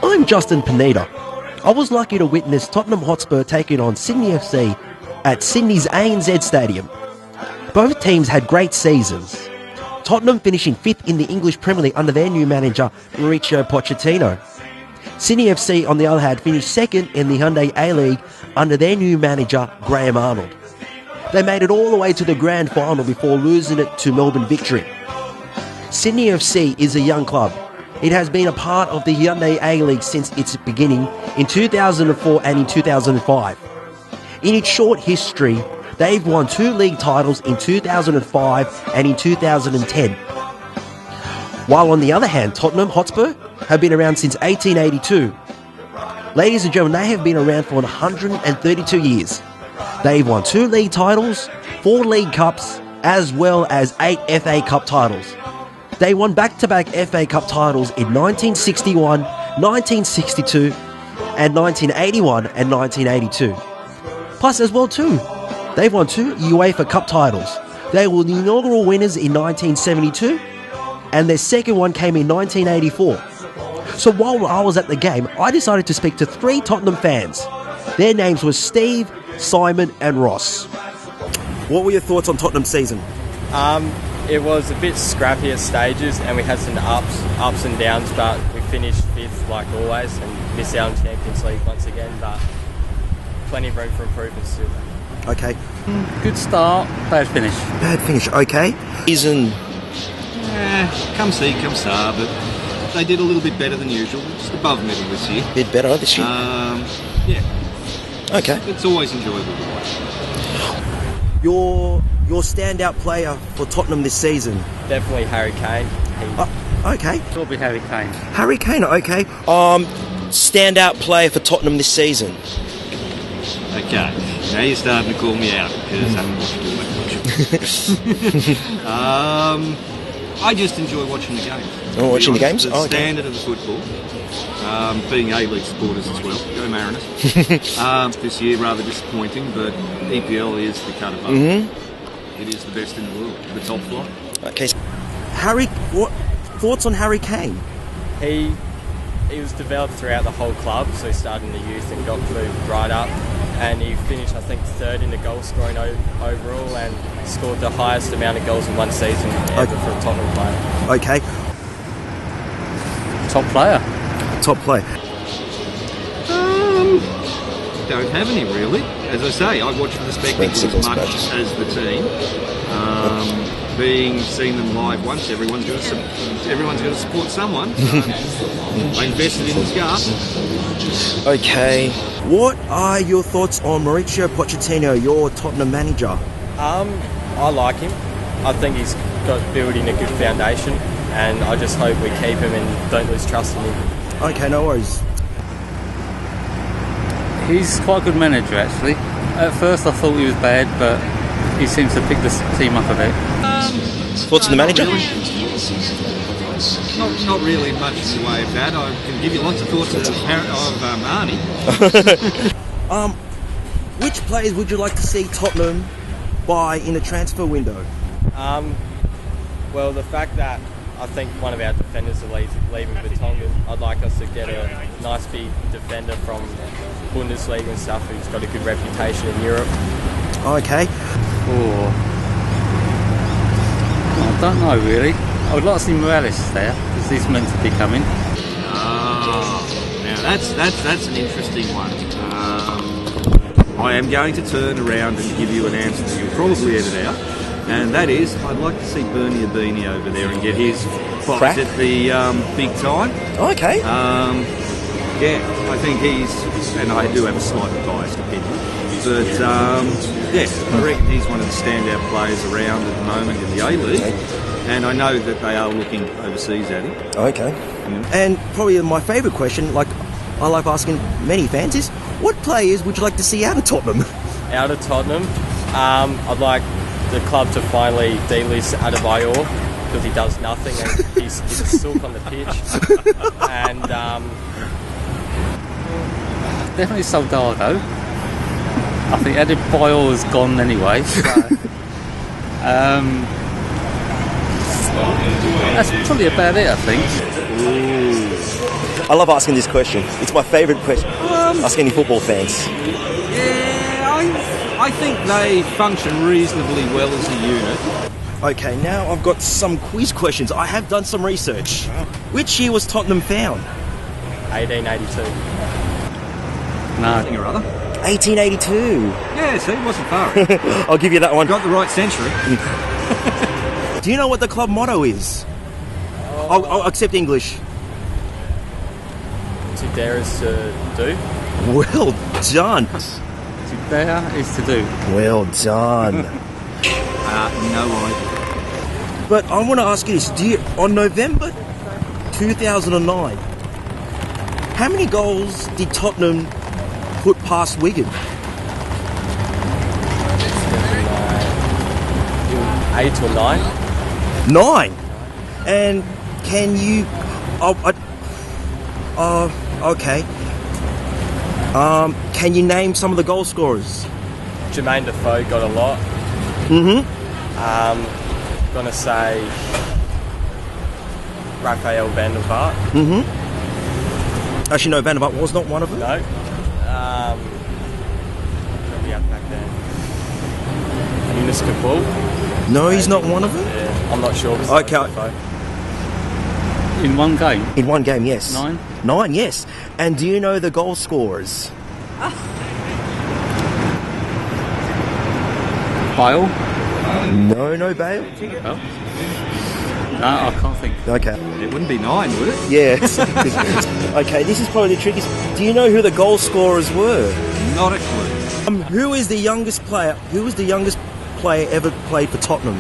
I'm Justin Pineda. I was lucky to witness Tottenham Hotspur taking on Sydney FC at Sydney's ANZ Stadium. Both teams had great seasons. Tottenham finishing 5th in the English Premier League under their new manager, Mauricio Pochettino. Sydney FC, on the other hand, finished 2nd in the Hyundai A-League under their new manager, Graham Arnold. They made it all the way to the grand final before losing it to Melbourne Victory. Sydney FC is a young club. It has been a part of the Hyundai A-League since its beginning in 2004 and in 2005. In its short history, they've won 2 league titles in 2005 and in 2010. While on the other hand, Tottenham Hotspur have been around since 1882. Ladies and gentlemen, they have been around for 132 years. They've won 2 league titles, 4 league cups, as well as 8 FA Cup titles. They won back-to-back FA Cup titles in 1961, 1962, and 1981 and 1982. Plus as well too, they've won 2 UEFA Cup titles. They were the inaugural winners in 1972, and their second one came in 1984. So while I was at the game, I decided to speak to 3 Tottenham fans. Their names were Steve, Simon and Ross. What were your thoughts on Tottenham's season? It was a bit scrappy at stages and we had some ups and downs, but we finished 5th like always and missed out on Champions League once again, but plenty of room for improvement still. Okay. Good start, bad finish. Bad finish, okay. Season. Come see, come star, but they did a little bit better than usual. Just above middle this year. Bit better this year? Yeah. Okay. It's always enjoyable to watch. Your standout player for Tottenham this season? Definitely Harry Kane. Okay. It'll be Harry Kane. Harry Kane, okay. Standout player for Tottenham this season? Okay, now you're starting to call me out because I haven't watched all that much. I just enjoy watching the games. Oh, watching the games? The standard of the football. Being A-League supporters as well. Go Mariners. This year rather disappointing, but EPL is the cut above. Mm-hmm. It is the best in the world, the top flight. Okay. Harry, what thoughts on Harry Kane? He was developed throughout the whole club, so he started in the youth and got moved right up, and he finished I think 3rd in the goal scoring overall and scored the highest amount of goals in one season ever for a Tottenham player. Okay. Top player. Top player. Don't have any really. As I say, I watch for the spectacle as much as the team. Seeing them live once, everyone's going to support someone. So I invested in the scarf. Okay. What are your thoughts on Mauricio Pochettino, your Tottenham manager? I like him. I think he's got building a good foundation, and I just hope we keep him and don't lose trust in him. Okay, no worries. He's quite a good manager actually. At first I thought he was bad, but he seems to pick this team up a bit. Thoughts on the manager? Really. Not really much in the way of that. I can give you lots of thoughts of Arnie. Which players would you like to see Tottenham buy in the transfer window? Well, the fact that I think one of our defenders are leaving Vertonghen, I'd like us to get a nice big defender from Bundesliga and stuff who's got a good reputation in Europe. Okay. I don't know really. I would like to see Morales there because he's meant to be coming. Now that's an interesting one. I am going to turn around and give you an answer that you'll probably edit out, and that is I'd like to see Bernie Abini over there and get his box at the big time. Okay. Yeah, I think and I do have a slightly biased opinion, but yeah, I reckon he's one of the standout players around at the moment in the A-League, and I know that they are looking overseas at him. Okay. And probably my favourite question, like I like asking many fans, is what players would you like to see out of Tottenham? Out of Tottenham, I'd like the club to finally delist Adebayor because he does nothing and he's a silk on the pitch. And definitely Soldado. I think Adebayor is gone anyway. So, that's probably about it, I think. I love asking this question. It's my favourite question. Ask any football fans. Yeah, I think they function reasonably well as a unit. Okay, now I've got some quiz questions. I have done some research. Which year was Tottenham found? 1882. No. Something or other. 1882. Yeah, see, it wasn't far. I'll give you that one. Got the right century. Do you know what the club motto is? I'll accept English. To dare is to do. Well done. To dare is to do. Well done. No idea. But I want to ask you this. On November 2009, how many goals did Tottenham put past Wigan? 8 or 9. 9. And can you... okay. Can you name some of the goal scorers? Jermaine Defoe got a lot. Gonna say Raphael van der Vaart. Actually, no, Van der Vaart was not one of them. No. Probably out back then. Eunice Kabul. No, he's not one of them. Yeah, I'm not sure. Okay. In one game? In one game, yes. 9? 9, yes. And do you know the goal scorers? Bale? No, Bale. Oh. No, I can't think. Okay. It wouldn't be 9, would it? Yes. Okay, this is probably the trickiest. Do you know who the goal scorers were? Not a clue. Who is the youngest player? Who was the youngest player ever played for Tottenham?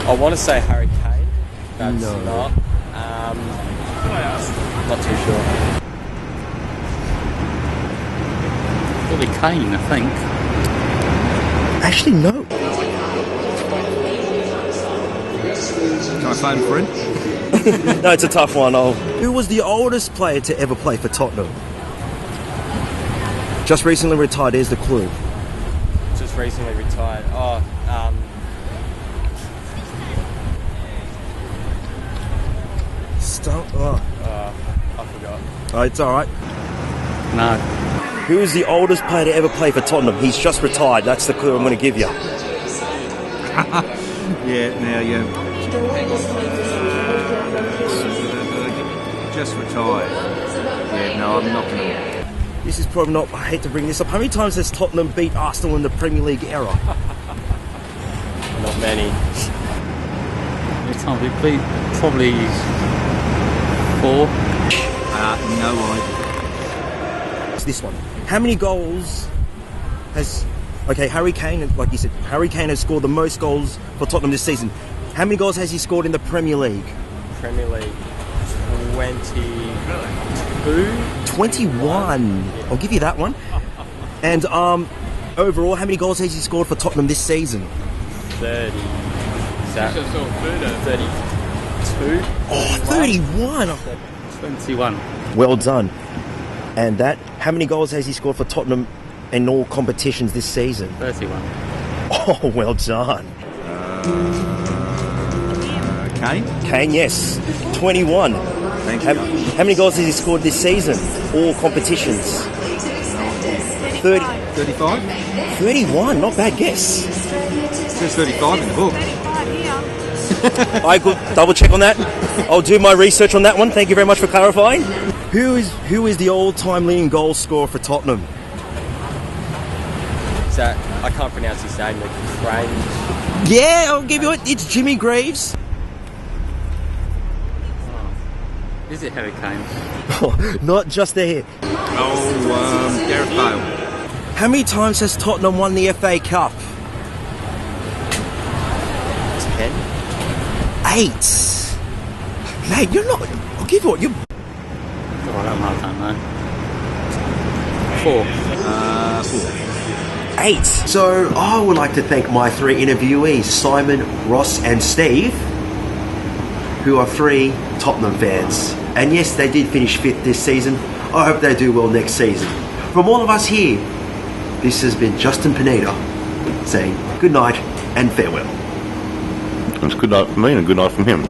I want to say Harry Kane. That's No. not. Not too sure. Probably Kane, I think. Actually, no. Can I phone a friend? No, it's a tough one. Who was the oldest player to ever play for Tottenham? Just recently retired. There's the clue. Just recently retired. Stop. I forgot. Oh, it's all right. No. Who is the oldest player to ever play for Tottenham? He's just retired. That's the clue I'm going to give you. Yeah. Just retired. Yeah, no, I'm not going to. This is probably not... I hate to bring this up. How many times has Tottenham beat Arsenal in the Premier League era? Not many. This time we beat probably 4. No idea. It's this one. How many goals has... Okay, Harry Kane, like you said, Harry Kane has scored the most goals for Tottenham this season. How many goals has he scored in the Premier League? Premier League 22. 21. I'll give you that one. And overall, how many goals has he scored for Tottenham this season? 30. Is that 32? Oh, 31. 21. Well done. And that, how many goals has he scored for Tottenham in all competitions this season? 31. Oh, well done. Kane? Kane, yes. 21. Thank you. How many goals has he scored this season? All competitions. 30. 35? 31, not bad guess. It says 35 in the book. I could double check on that. I'll do my research on that one. Thank you very much for clarifying. Who is the all-time leading goal scorer for Tottenham? Is that, I can't pronounce his name, but Crane. Yeah, I'll give you it. It's Jimmy Greaves. Is it Harry Kane? Not just there. Gareth Bale. How many times has Tottenham won the FA Cup? 10. 8. Mate, you're not... I'll give you what you're... I don't know. 4. 8. So I would like to thank my 3 interviewees, Simon, Ross and Steve, who are 3 Tottenham fans. And yes, they did finish 5th this season. I hope they do well next season. From all of us here, this has been Justin Pineda saying good night and farewell. It's good night from me and a good night from him.